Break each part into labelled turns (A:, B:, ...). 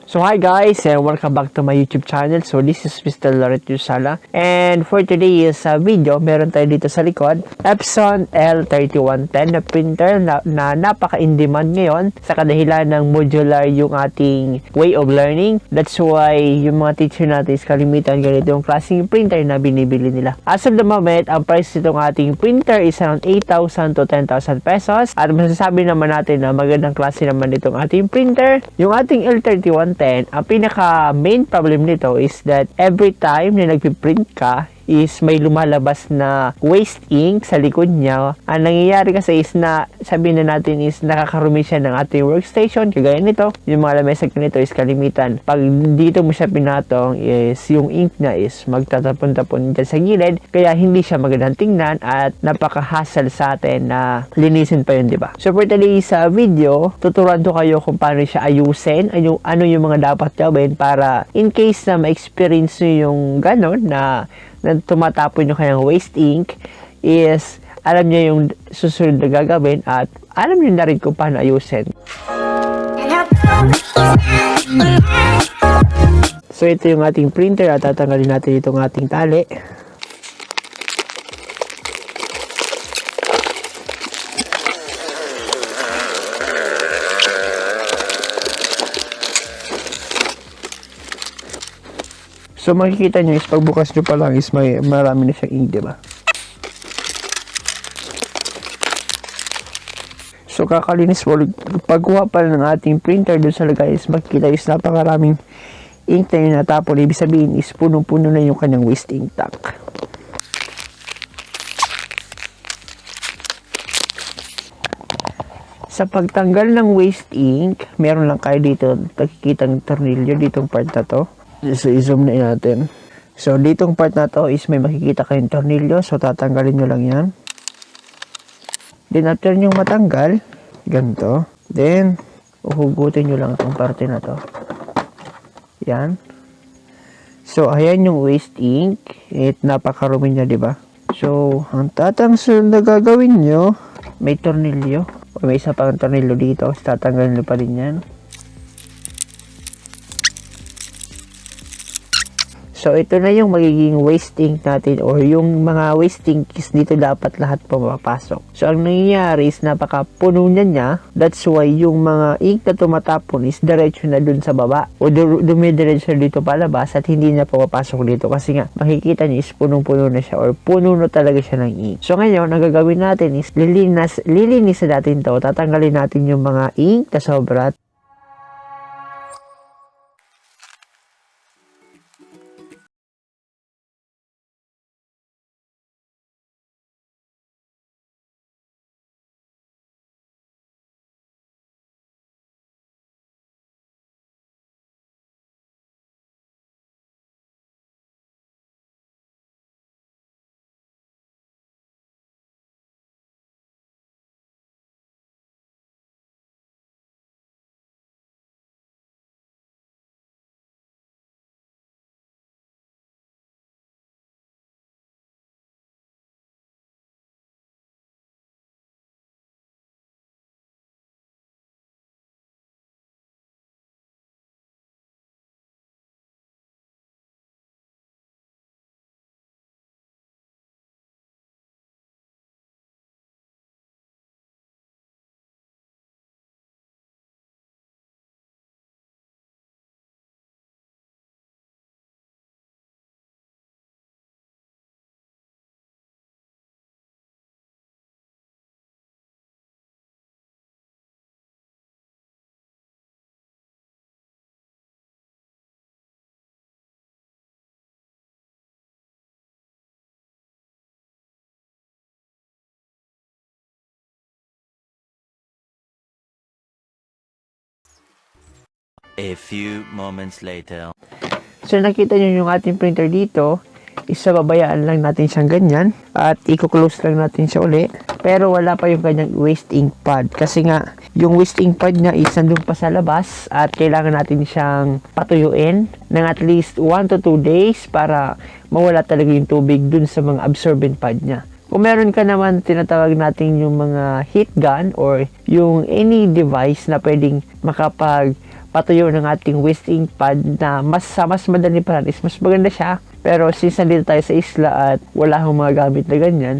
A: So hi guys and welcome back to my YouTube channel. So this is Mr. Loreto Llosala, and for today's video, meron tayo dito sa likod Epson L3110 na printer na napaka-in-demand ngayon sa kadahilan ng modular yung ating way of learning. That's why yung mga teacher natin is kalimitan ganito yung klaseng printer na binibili nila. As of the moment, ang price nitong ating printer is around 8,000 to 10,000 pesos. At masasabi naman natin na magandang klase naman itong ating printer. Yung ating L3110, ang pinaka main problem nito is that every time na nagpiprint ka is may lumalabas na waste ink sa likod niya. Ang nangyayari kasi is na sabihin na natin is nakakarumi siya ng ating workstation kagaya nito. Yung mga lamesa nito is kalimitan. Pag dito mo siya pinatong is yung ink niya is magtatapon-tapon dyan sa gilid, kaya hindi siya magandang tingnan at napaka-hassle sa atin na linisin pa yun, diba? So for today's video, tuturuan ko kayo kung paano siya ayusin, ano yung mga dapat gawin para in case na ma-experience nyo yung ganon na tumatapon yung kanyang waste ink is alam niya yung susunod na gagawin at alam niyo na rin kung paano ayusin. So ito yung ating printer at tatanggalin natin itong ating tali. So makikita nyo is pagbukas nyo pa lang is may marami na siyang ink, diba? So kakalinis po, pagkuha pa ng ating printer doon sa lagay is makikita is napakaraming ink na yung natapon. Ibig sabihin is punong-puno na yung kanyang waste ink tank. Sa pagtanggal ng waste ink, meron lang kayo dito nakikitang tornilyo ditong part na to. So, i-zoom na natin. So, ditong part na to is may makikita kayong tornilyo. So, tatanggalin nyo lang yan. Then, after nyo matanggal, ganito. Then, uhugutin nyo lang itong parte na to. Yan. So, ayan yung waste ink. Napakarumi niya, diba? So, ang tatangsunod na gagawin nyo, may tornilyo. O may isa pang tornilyo dito. So, tatanggalin nyo pa rin yan. So, ito na yung magiging waste ink natin or yung mga waste ink is dito dapat lahat pumapasok. So, ang nangyayari is napakapuno niya. That's why yung mga ink na tumatapon is diretso na dun sa baba o dumidiretso dito palabas at hindi na pumapasok dito kasi nga makikita niyo is punong-puno na siya or puno na talaga siya ng ink. So, ngayon, ang gagawin natin is lilinis natin to. Tatanggalin natin yung mga ink na sobra.
B: A few moments later.
A: So, nakita nyo yung ating printer dito. Isababayaan lang natin siyang ganyan. At i-close lang natin siya uli. Pero wala pa yung kanyang waste ink pad. Kasi nga, yung waste ink pad niya is nandun pa sa labas. At kailangan natin siyang patuyuin ng at least 1 to 2 days para mawala talaga yung tubig dun sa mga absorbent pad niya. Kung meron ka naman tinatawag natin yung mga heat gun or yung any device na pwedeng patuyo ng ating waste ink pad na mas madali pa rin is mas maganda siya. Pero since nandito tayo sa isla at wala akong mga gamit na ganyan,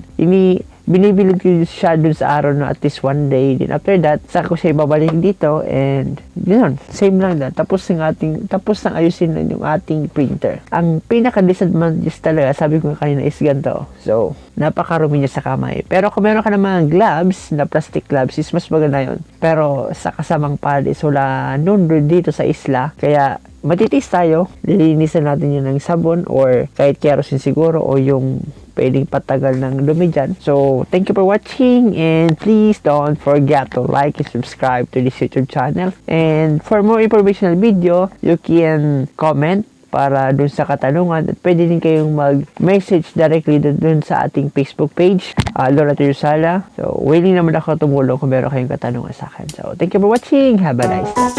A: binibilid ko siya dun sa araw na at least one day. Then after that, saka ko siya ibabalik dito and yun, same lang na. Tapos nang ayusin na yung ating printer. Ang pinaka-disadvantage talaga, sabi ko kanina is ganito. So, napakarumi niya sa kamay. Pero kung meron ka ng mga gloves, na plastic gloves, is mas maganda yun. Pero sa kasamang pad is wala nun dito sa isla. Kaya matitis tayo, lilinisan natin yun ng sabon or kahit kerosene siguro o yung pwedeng patagal ng dumi dyan. So, thank you for watching and please don't forget to like and subscribe to this YouTube channel. And for more informational video, you can comment para dun sa katanungan at pwede din kayong mag-message directly dun sa ating Facebook page, Loreto Llosala. So, willing naman ako tumulong kung meron kayong katanungan sa akin. So, thank you for watching. Have a nice day.